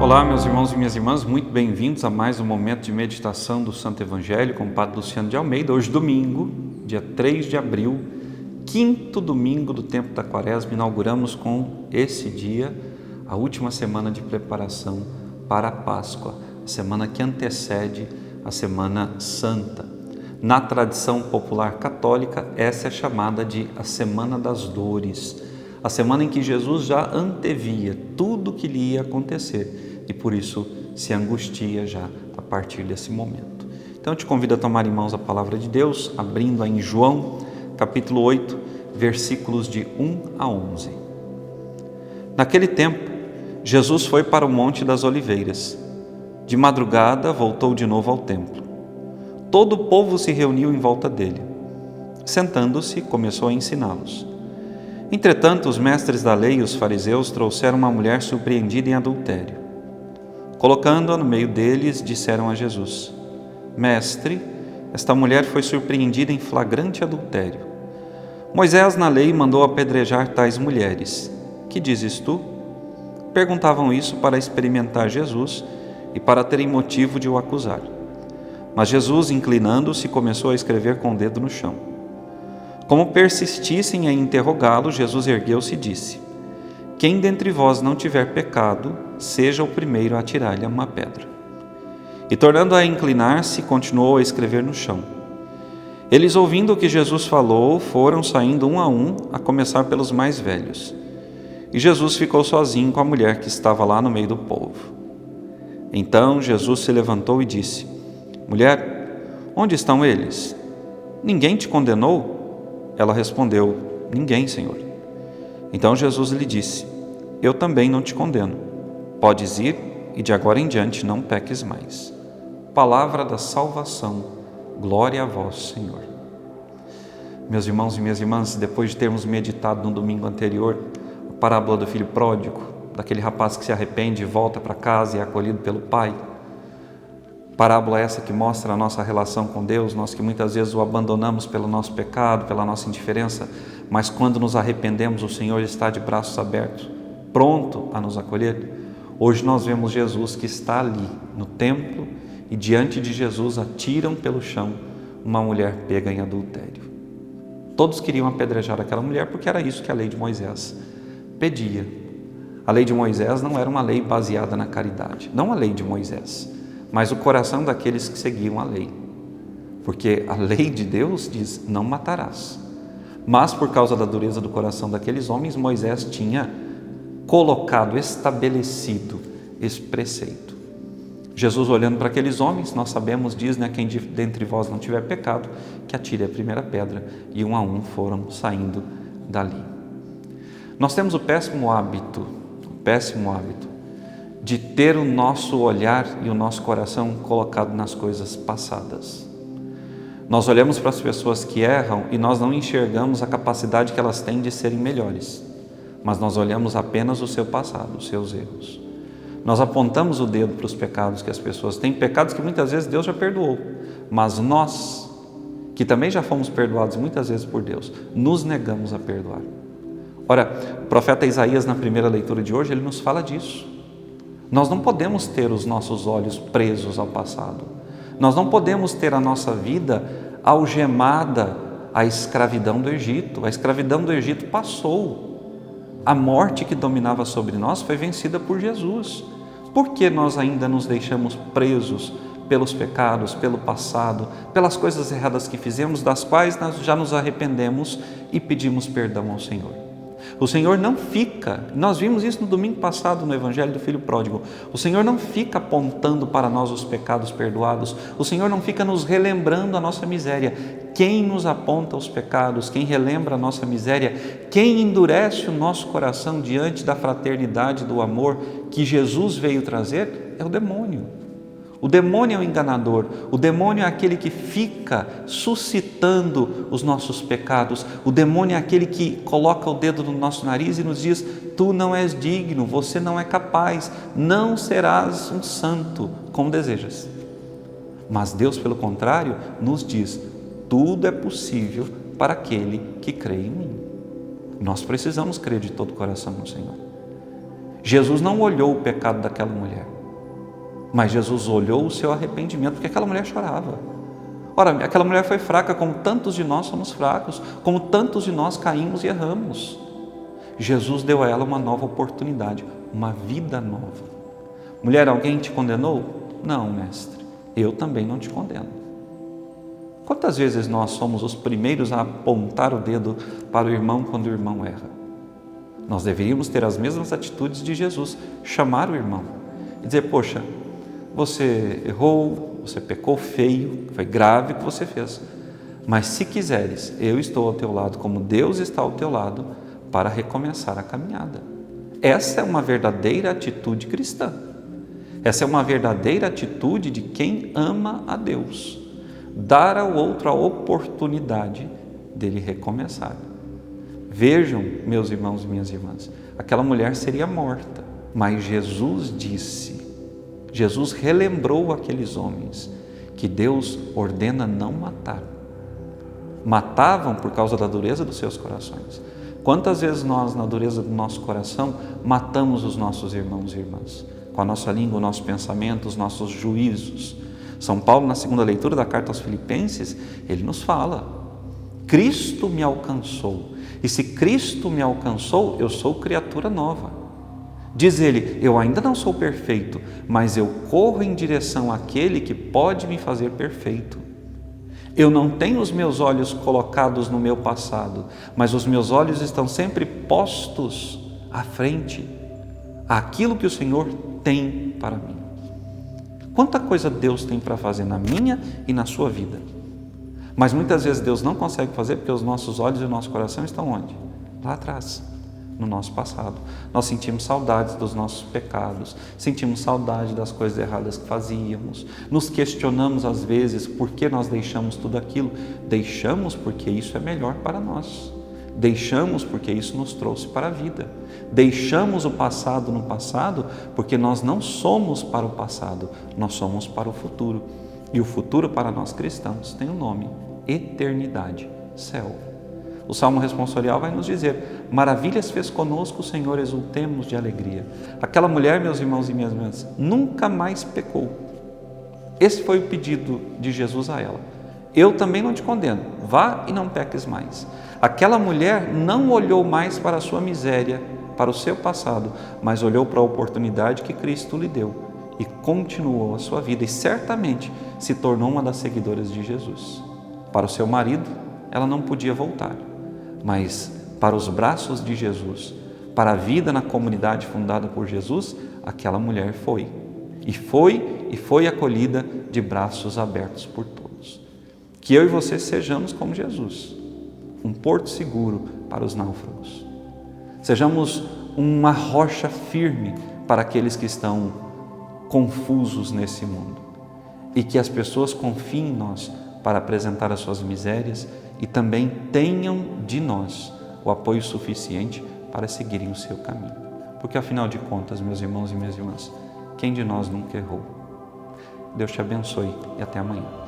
Olá, meus irmãos e minhas irmãs, muito bem-vindos a mais um momento de meditação do Santo Evangelho com o Padre Luciano de Almeida. Hoje, domingo, dia 3 de abril, quinto domingo do tempo da Quaresma, inauguramos com esse dia a última semana de preparação para a Páscoa, a semana que antecede a Semana Santa. Na tradição popular católica, essa é chamada de a Semana das Dores, a semana em que Jesus já antevia tudo o que lhe ia acontecer e por isso se angustia já a partir desse momento. Então eu te convido a tomar em mãos a palavra de Deus, abrindo em João, capítulo 8, versículos de 1 a 11. Naquele tempo, Jesus foi para o Monte das Oliveiras. De madrugada, voltou de novo ao templo. Todo o povo se reuniu em volta dele. Sentando-se, começou a ensiná-los. Entretanto, os mestres da lei e os fariseus trouxeram uma mulher surpreendida em adultério. Colocando-a no meio deles, disseram a Jesus: Mestre, esta mulher foi surpreendida em flagrante adultério. Moisés na lei mandou apedrejar tais mulheres. Que dizes tu? Perguntavam isso para experimentar Jesus e para terem motivo de o acusar. Mas Jesus, inclinando-se, começou a escrever com o dedo no chão. Como persistissem em interrogá-lo, Jesus ergueu-se e disse: Quem dentre vós não tiver pecado, seja o primeiro a atirar-lhe uma pedra. E tornando a inclinar-se, continuou a escrever no chão. Eles, ouvindo o que Jesus falou, foram saindo um a começar pelos mais velhos. E Jesus ficou sozinho com a mulher que estava lá no meio do povo. Então Jesus se levantou e disse: Mulher, onde estão eles? Ninguém te condenou? Ela respondeu: Ninguém, Senhor. Então Jesus lhe disse: Eu também não te condeno. Podes ir e de agora em diante não peques mais. Palavra da salvação, glória a vós, Senhor. Meus irmãos e minhas irmãs, depois de termos meditado no domingo anterior a parábola do filho pródigo, daquele rapaz que se arrepende e volta para casa e é acolhido pelo pai, parábola essa que mostra a nossa relação com Deus, nós que muitas vezes o abandonamos pelo nosso pecado, pela nossa indiferença, mas quando nos arrependemos, o Senhor está de braços abertos, pronto a nos acolher. Hoje nós vemos Jesus que está ali no templo e diante de Jesus atiram pelo chão uma mulher pega em adultério. Todos queriam apedrejar aquela mulher porque era isso que a lei de Moisés pedia. A lei de Moisés não era uma lei baseada na caridade, não a lei de Moisés, mas o coração daqueles que seguiam a lei. Porque a lei de Deus diz: não matarás. Mas por causa da dureza do coração daqueles homens, Moisés tinha colocado, estabelecido esse preceito. Jesus, olhando para aqueles homens, nós sabemos, diz, quem dentre vós não tiver pecado, que atire a primeira pedra, e um a um foram saindo dali. Nós temos o péssimo hábito de ter o nosso olhar e o nosso coração colocado nas coisas passadas. Nós olhamos para as pessoas que erram e nós não enxergamos a capacidade que elas têm de serem melhores, mas nós olhamos apenas o seu passado, os seus erros. Nós apontamos o dedo para os pecados que as pessoas têm, pecados que muitas vezes Deus já perdoou, mas nós, que também já fomos perdoados muitas vezes por Deus, nos negamos a perdoar. Ora, o profeta Isaías, na primeira leitura de hoje, ele nos fala disso. Nós não podemos ter os nossos olhos presos ao passado. Nós não podemos ter a nossa vida algemada à escravidão do Egito. A escravidão do Egito passou. A morte que dominava sobre nós foi vencida por Jesus. Por que nós ainda nos deixamos presos pelos pecados, pelo passado, pelas coisas erradas que fizemos, das quais nós já nos arrependemos e pedimos perdão ao Senhor? O Senhor não fica, nós vimos isso no domingo passado no Evangelho do Filho Pródigo, o Senhor não fica apontando para nós os pecados perdoados, o Senhor não fica nos relembrando a nossa miséria. Quem nos aponta os pecados, quem relembra a nossa miséria, quem endurece o nosso coração diante da fraternidade, do amor que Jesus veio trazer, é o demônio. O demônio é o enganador, o demônio é aquele que fica suscitando os nossos pecados, o demônio é aquele que coloca o dedo no nosso nariz e nos diz: tu não és digno, você não é capaz, não serás um santo como desejas. Mas Deus, pelo contrário, nos diz: tudo é possível para aquele que crê em mim. Nós precisamos crer de todo o coração no Senhor. Jesus não olhou o pecado daquela mulher. Mas Jesus olhou o seu arrependimento, porque aquela mulher chorava. Ora, aquela mulher foi fraca, como tantos de nós somos fracos, como tantos de nós caímos e erramos. Jesus deu a ela uma nova oportunidade, uma vida nova. Mulher, alguém te condenou? Não, mestre, eu também não te condeno. Quantas vezes nós somos os primeiros a apontar o dedo para o irmão quando o irmão erra? Nós deveríamos ter as mesmas atitudes de Jesus, chamar o irmão e dizer, poxa, você errou, você pecou feio, foi grave o que você fez, mas se quiseres, eu estou ao teu lado como Deus está ao teu lado para recomeçar a caminhada. Essa é uma verdadeira atitude cristã. Essa é uma verdadeira atitude de quem ama a Deus. Dar ao outro a oportunidade dele recomeçar. Vejam, meus irmãos e minhas irmãs, aquela mulher seria morta, mas Jesus disse, Jesus relembrou aqueles homens que Deus ordena não matar. Matavam por causa da dureza dos seus corações. Quantas vezes nós, na dureza do nosso coração, matamos os nossos irmãos e irmãs? Com a nossa língua, o nosso pensamento, os nossos juízos. São Paulo, na segunda leitura da carta aos Filipenses, ele nos fala, Cristo me alcançou. E se Cristo me alcançou, eu sou criatura nova. Diz ele, eu ainda não sou perfeito, mas eu corro em direção àquele que pode me fazer perfeito. Eu não tenho os meus olhos colocados no meu passado, mas os meus olhos estão sempre postos à frente, àquilo que o Senhor tem para mim. Quanta coisa Deus tem para fazer na minha e na sua vida. Mas muitas vezes Deus não consegue fazer porque os nossos olhos e o nosso coração estão onde? Lá atrás, no nosso passado. Nós sentimos saudades dos nossos pecados, sentimos saudade das coisas erradas que fazíamos, nos questionamos às vezes por que nós deixamos tudo aquilo. Deixamos porque isso é melhor para nós. Deixamos porque isso nos trouxe para a vida. Deixamos o passado no passado porque nós não somos para o passado, nós somos para o futuro. E o futuro para nós cristãos tem um nome, eternidade, céu. O Salmo responsorial vai nos dizer, maravilhas fez conosco o Senhor, exultemos de alegria. Aquela mulher, meus irmãos e minhas irmãs, nunca mais pecou. Esse foi o pedido de Jesus a ela. Eu também não te condeno, vá e não peques mais. Aquela mulher não olhou mais para a sua miséria, para o seu passado, mas olhou para a oportunidade que Cristo lhe deu e continuou a sua vida e certamente se tornou uma das seguidoras de Jesus. Para o seu marido, ela não podia voltar, mas para os braços de Jesus, para a vida na comunidade fundada por Jesus, aquela mulher foi. E foi acolhida de braços abertos por todos. Que eu e você sejamos como Jesus, um porto seguro para os náufragos. Sejamos uma rocha firme para aqueles que estão confusos nesse mundo. E que as pessoas confiem em nós para apresentar as suas misérias e também tenham de nós o apoio suficiente para seguirem o seu caminho. Porque afinal de contas, meus irmãos e minhas irmãs, quem de nós nunca errou? Deus te abençoe e até amanhã.